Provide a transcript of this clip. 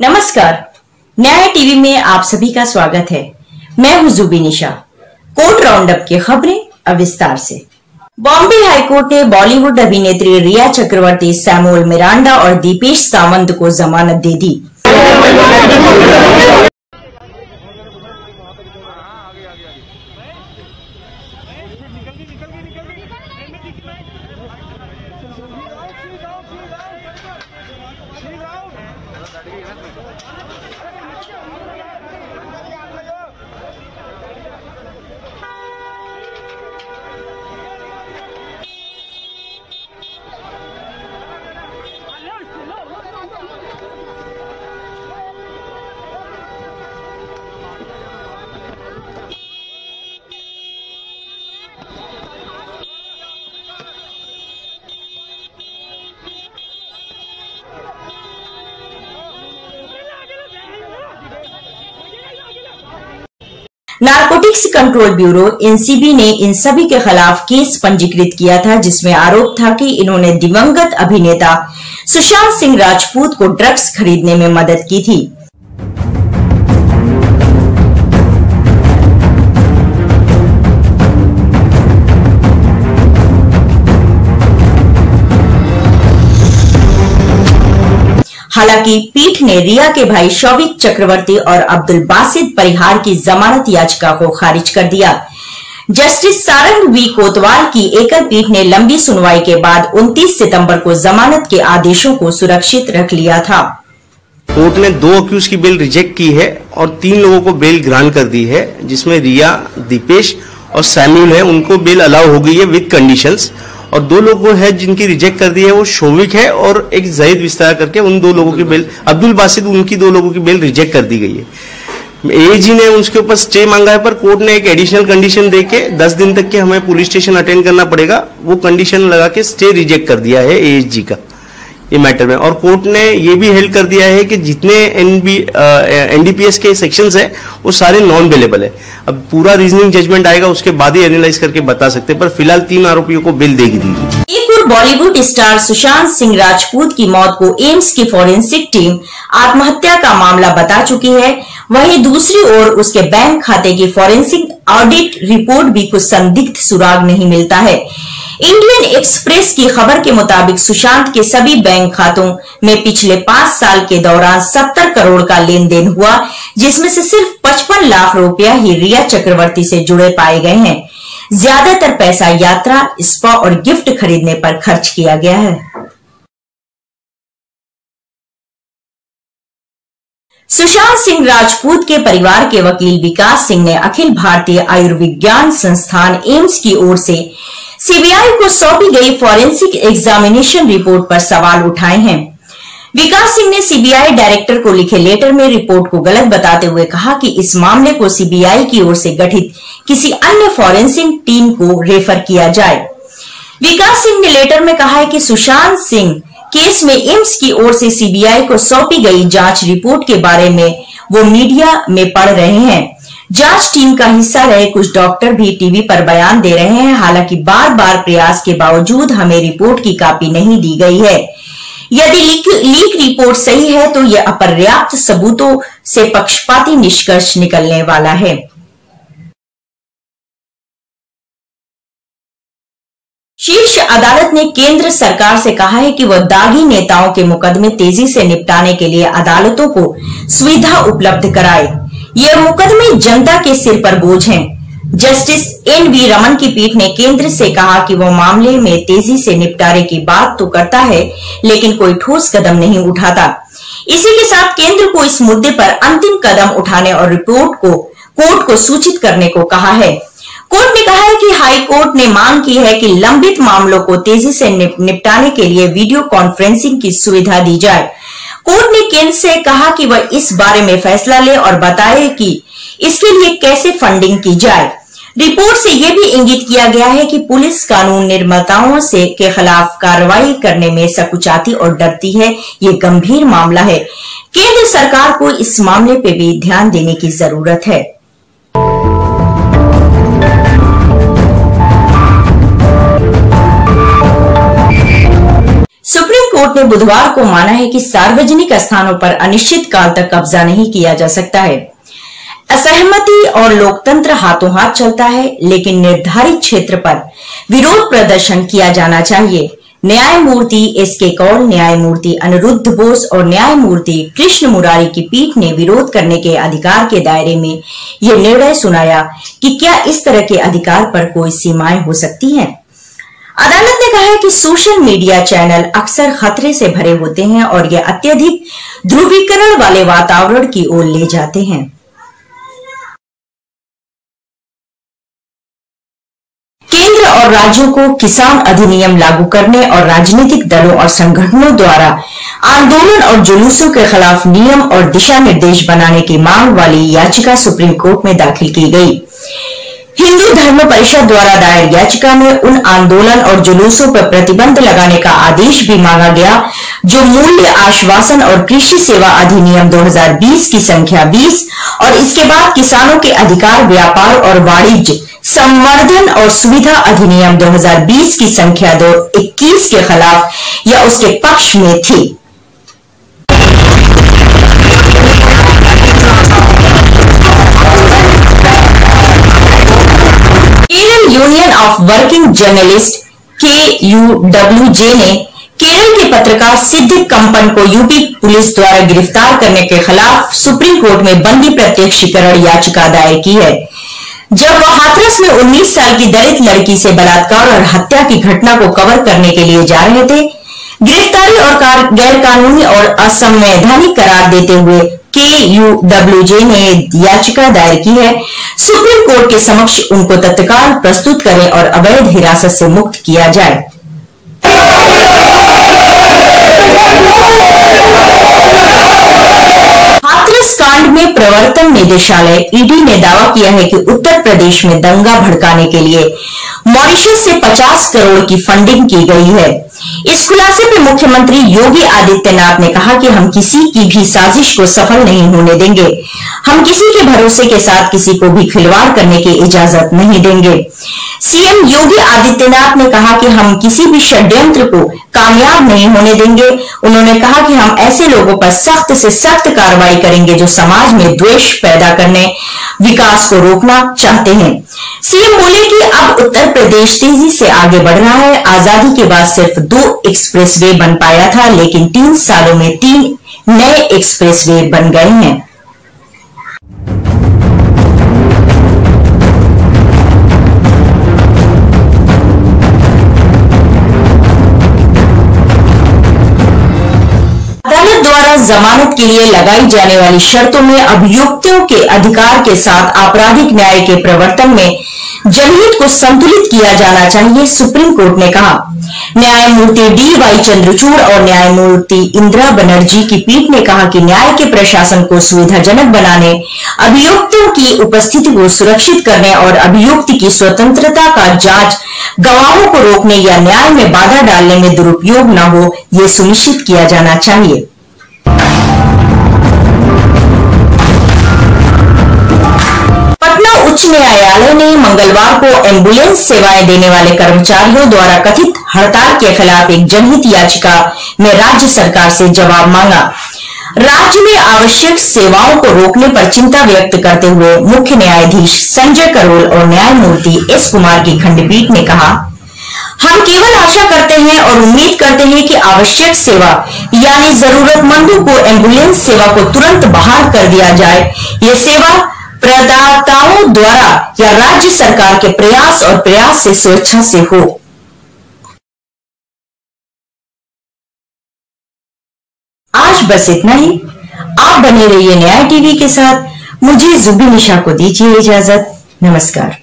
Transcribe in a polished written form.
नमस्कार, न्याय टीवी में आप सभी का स्वागत है। मैं हूं जुबी निशा। कोर्ट राउंडअप की खबरें अब विस्तार से। बॉम्बे हाईकोर्ट ने बॉलीवुड अभिनेत्री रिया चक्रवर्ती, सैमुअल मिरांडा और दीपेश सावंत को जमानत दे दी। नारकोटिक्स कंट्रोल ब्यूरो एनसीबी ने इन सभी के खिलाफ केस पंजीकृत किया था, जिसमें आरोप था कि इन्होंने दिवंगत अभिनेता सुशांत सिंह राजपूत को ड्रग्स खरीदने में मदद की थी। हालांकि पीठ ने रिया के भाई शौविक चक्रवर्ती और अब्दुल बासित परिहार की जमानत याचिका को खारिज कर दिया। जस्टिस सारंग वी कोतवाल की एकल पीठ ने लंबी सुनवाई के बाद 29 सितंबर को जमानत के आदेशों को सुरक्षित रख लिया था। कोर्ट ने 2 अक्यूज की बेल रिजेक्ट की है और 3 लोगों को बेल ग्रांट कर दी है, जिसमें रिया, दीपेश और सैमुअल है, उनको बेल अलाउ हो गई है विद कंडीशंस। और 2 लोगों है जिनकी रिजेक्ट कर दी है, वो शोविक है और एक जहीद विस्तार करके उन 2 लोगों की बेल, अब्दुल बासित, उनकी 2 लोगों की बेल रिजेक्ट कर दी गई है। एजी ने उसके ऊपर स्टे मांगा है, पर कोर्ट ने एक एडिशनल कंडीशन देके 10 दिन तक के हमें पुलिस स्टेशन अटेंड करना पड़ेगा, वो कंडीशन लगा के स्टे रिजेक्ट कर दिया है एजी का ये मैटर में। और कोर्ट ने ये भी हेल्ड कर दिया है कि जितने एनडीपीएस के सेक्शंस है वो सारे नॉन अवेलेबल है। अब पूरा रीजनिंग जजमेंट आएगा, उसके बाद ही एनालाइज करके बता सकते हैं, पर फिलहाल 3 आरोपियों को बेल देगी दी। एक और बॉलीवुड स्टार सुशांत सिंह राजपूत की मौत को एम्स की फॉरेंसिक टीम आत्महत्या का मामला बता चुकी है। वहीं दूसरी ओर उसके बैंक खाते की फॉरेंसिक ऑडिट रिपोर्ट भी कुछ संदिग्ध सुराग नहीं मिलता है। इंडियन एक्सप्रेस की खबर के मुताबिक सुशांत के सभी बैंक खातों में पिछले 5 साल के दौरान 70 करोड़ का लेन देन हुआ, जिसमें से सिर्फ 55 लाख रुपया ही रिया चक्रवर्ती से जुड़े पाए गए हैं। ज्यादातर पैसा यात्रा, स्पा और गिफ्ट खरीदने पर खर्च किया गया है। सुशांत सिंह राजपूत के परिवार के वकील विकास सिंह ने अखिल भारतीय आयुर्विज्ञान संस्थान एम्स की ओर से सीबीआई को सौंपी गई फॉरेंसिक एग्जामिनेशन रिपोर्ट पर सवाल उठाए हैं। विकास सिंह ने सीबीआई डायरेक्टर को लिखे लेटर में रिपोर्ट को गलत बताते हुए कहा कि इस मामले को सीबीआई की ओर से गठित किसी अन्य फॉरेंसिक टीम को रेफर किया जाए। विकास सिंह ने लेटर में कहा है कि सुशांत सिंह केस में एम्स की ओर से सीबीआई को सौंपी गई जांच रिपोर्ट के बारे में वो मीडिया में पढ़ रहे हैं। जांच टीम का हिस्सा रहे कुछ डॉक्टर भी टीवी पर बयान दे रहे हैं। हालांकि बार बार प्रयास के बावजूद हमें रिपोर्ट की कॉपी नहीं दी गई है। यदि लीक रिपोर्ट सही है तो यह अपर्याप्त सबूतों से पक्षपाती निष्कर्ष निकलने वाला है। शीर्ष अदालत ने केंद्र सरकार से कहा है कि वह दागी नेताओं के मुकदमे तेजी से निपटाने के लिए अदालतों को सुविधा उपलब्ध कराए। ये मुकदमे जनता के सिर पर बोझ हैं। Justice NV. रमन की पीठ ने केंद्र से कहा कि वह मामले में तेजी से निपटारे की बात तो करता है, लेकिन कोई ठोस कदम नहीं उठाता। इसी के साथ केंद्र को इस मुद्दे पर अंतिम कदम उठाने और रिपोर्ट को कोर्ट को सूचित करने को कहा है। कोर्ट ने कहा है कि हाई कोर्ट ने मांग की है कि लंबित मामलों को तेजी से निपटाने के लिए वीडियो कॉन्फ्रेंसिंग की सुविधा दी जाए। कोर्ट ने केंद्र से कहा कि वह इस बारे में फैसला ले और बताए कि इसके लिए कैसे फंडिंग की जाए। रिपोर्ट से यह भी इंगित किया गया है कि पुलिस कानून निर्माताओं से के खिलाफ कार्रवाई करने में सकुचाती और डरती है। ये गंभीर मामला है। केंद्र सरकार को इस मामले पे भी ध्यान देने की जरूरत है। सुप्रीम कोर्ट ने बुधवार को माना है कि सार्वजनिक स्थानों पर अनिश्चित काल तक कब्जा नहीं किया जा सकता है। असहमति और लोकतंत्र हाथों हाथ चलता है, लेकिन निर्धारित क्षेत्र पर विरोध प्रदर्शन किया जाना चाहिए। न्यायमूर्ति एस.के. कौल, न्यायमूर्ति अनिरुद्ध बोस और न्यायमूर्ति कृष्ण मुरारी की पीठ ने विरोध करने के अधिकार के दायरे में यह निर्णय सुनाया कि क्या इस तरह के अधिकार पर कोई सीमाएं हो सकती हैं। अदालत ने कहा है कि सोशल मीडिया चैनल अक्सर खतरे से भरे होते हैं और यह अत्यधिक ध्रुवीकरण वाले वातावरण की ओर ले जाते हैं। केंद्र और राज्यों को किसान अधिनियम लागू करने और राजनीतिक दलों और संगठनों द्वारा आंदोलन और जुलूसों के खिलाफ नियम और दिशा निर्देश बनाने की मांग वाली याचिका सुप्रीम कोर्ट में दाखिल की गई। हिंदू धर्म परिषद द्वारा दायर याचिका में उन आंदोलन और जुलूसों पर प्रतिबंध लगाने का आदेश भी मांगा गया जो मूल्य आश्वासन और कृषि सेवा अधिनियम 2020 की संख्या 20 और इसके बाद किसानों के अधिकार, व्यापार और वाणिज्य संवर्धन और सुविधा अधिनियम 2020 की संख्या 21 के खिलाफ या उसके पक्ष में थी। Kerala union of working journalist KUWJ ने केरल के पत्रकार सिद्ध कंपन को यूपी पुलिस द्वारा गिरफ्तार करने के खिलाफ सुप्रीम कोर्ट में बंदी प्रत्यक्षीकरण याचिका दायर की है। जब वह हाथरस में 19 साल की दलित लड़की से बलात्कार और हत्या की घटना को कवर करने के लिए जा रहे थे, गिरफ्तारी और गैरकानूनी और असंवैधानिक करार देते हुए KUWJ ने याचिका दायर की है। सुप्रीम कोर्ट के समक्ष उनको तत्काल प्रस्तुत करें और अवैध हिरासत से मुक्त किया जाए। हाथरस कांड में प्रवर्तन निदेशालय ईडी ने दावा किया है कि उत्तर प्रदेश में दंगा भड़काने के लिए मॉरिशस से 50 करोड़ की फंडिंग की गई है। इस खुलासे पर मुख्यमंत्री योगी आदित्यनाथ ने कहा कि हम किसी की भी साजिश को सफल नहीं होने देंगे। हम किसी के भरोसे के साथ किसी को भी खिलवाड़ करने की इजाजत नहीं देंगे। सीएम योगी आदित्यनाथ ने कहा कि हम किसी भी षड्यंत्र को कामयाब नहीं होने देंगे। उन्होंने कहा कि हम ऐसे लोगों पर सख्त से सख्त कार्रवाई करेंगे जो समाज में द्वेष पैदा करने, विकास को रोकना चाहते हैं। सीएम बोले कि अब उत्तर प्रदेश तेजी से आगे बढ़ रहा है। आजादी के बाद सिर्फ 2 एक्सप्रेसवे बन पाया था, लेकिन 3 सालों में 3 नए एक्सप्रेसवे बन गए हैं। अदालत द्वारा जमानत के लिए लगाई जाने वाली शर्तों में अभियुक्तों के अधिकार के साथ आपराधिक न्याय के प्रवर्तन में जनहित को संतुलित किया जाना चाहिए, सुप्रीम कोर्ट ने कहा। न्यायमूर्ति DY चंद्रचूड़ और न्यायमूर्ति इंदिरा बनर्जी की पीठ ने कहा कि न्याय के प्रशासन को सुविधाजनक बनाने, अभियुक्तों की उपस्थिति को सुरक्षित करने और अभियुक्त की स्वतंत्रता का जांच, गवाहों को रोकने या न्याय में बाधा डालने में दुरुपयोग न हो, यह सुनिश्चित किया जाना चाहिए। पटना उच्च न्यायालय ने मंगलवार को एम्बुलेंस सेवाएं देने वाले कर्मचारियों द्वारा कथित हड़ताल के खिलाफ एक जनहित याचिका में राज्य सरकार से जवाब मांगा। राज्य में आवश्यक सेवाओं को रोकने पर चिंता व्यक्त करते हुए मुख्य न्यायाधीश संजय करोल और न्यायमूर्ति S. कुमार की खंडपीठ ने कहा, हम केवल आशा करते हैं और उम्मीद करते हैं कि आवश्यक सेवा यानी जरूरतमंदों को एम्बुलेंस सेवा को तुरंत बहाल कर दिया जाए। ये सेवा प्रदाताओं द्वारा या राज्य सरकार के प्रयास से स्वेच्छा से हो। आज बस इतना ही। आप बने रहिए न्याय टीवी के साथ। मुझे जुबी निशा को दीजिए इजाजत। नमस्कार।